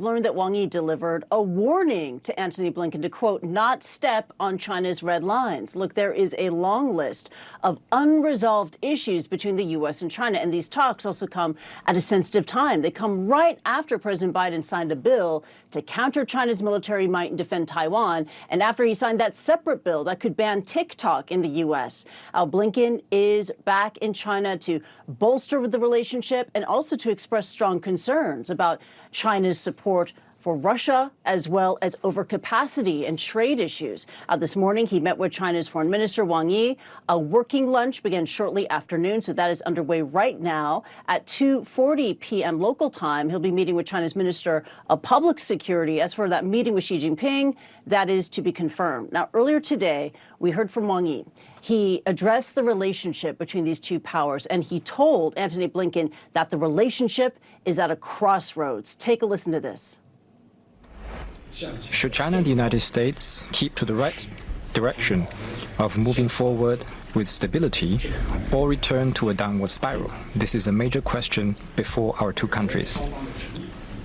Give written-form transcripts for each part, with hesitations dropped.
learned that Wang Yi delivered a warning to Antony Blinken to, quote, not step on China's red lines. Look, there is a long list of unresolved issues between the U.S. and China, and these talks also come at a sensitive time. They come right after President Biden signed a bill to counter China's military might and defend Taiwan, and after he signed that separate bill that could ban TikTok in the U.S. Blinken is back in China to bolster the relationship and also to express strong concerns about China's support for Russia, as well as overcapacity and trade issues. This morning, he met with China's Foreign Minister Wang Yi. A working lunch began shortly after noon, so that is underway right now. At 2:40 p.m. local time, he'll be meeting with China's Minister of Public Security. As for that meeting with Xi Jinping, that is to be confirmed. Now, earlier today, we heard from Wang Yi. He addressed the relationship between these two powers, and he told Antony Blinken that the relationship is at a crossroads. Take a listen to this. Should China and the United States keep to the right direction of moving forward with stability or return to a downward spiral? This is a major question before our two countries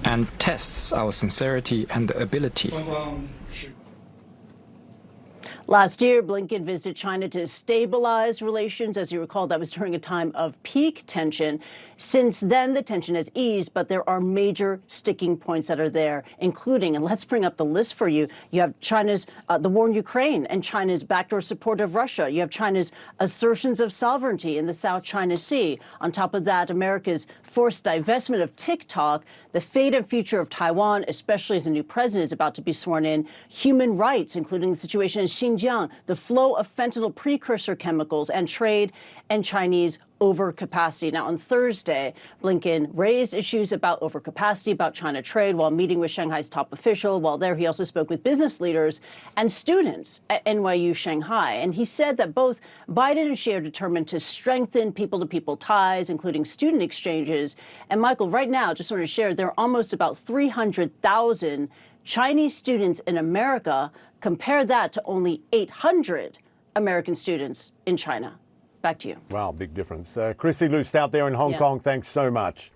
and tests our sincerity and ability. Last year, Blinken visited China to stabilize relations. As you recall, that was during a time of peak tension. Since then, the tension has eased, but there are major sticking points that are there, including, and let's bring up the list for you, you have China's, the war in Ukraine and China's backdoor support of Russia. You have China's assertions of sovereignty in the South China Sea. On top of that, America's forced divestment of TikTok, the fate and future of Taiwan, especially as a new president is about to be sworn in, human rights, including the situation in Xinjiang, the flow of fentanyl precursor chemicals, and trade and Chinese overcapacity. Now, on Thursday, Blinken raised issues about overcapacity, about China trade, while meeting with Shanghai's top official. While there, he also spoke with business leaders and students at NYU Shanghai. And he said that both Biden and Xi are determined to strengthen people-to-people ties, including student exchanges. And Michael, right now, just want to share, there are almost about 300,000 Chinese students in America. Compare that to only 800 American students in China. Back to you. Wow, big difference. Kristie Stout there in Hong Kong, thanks so much.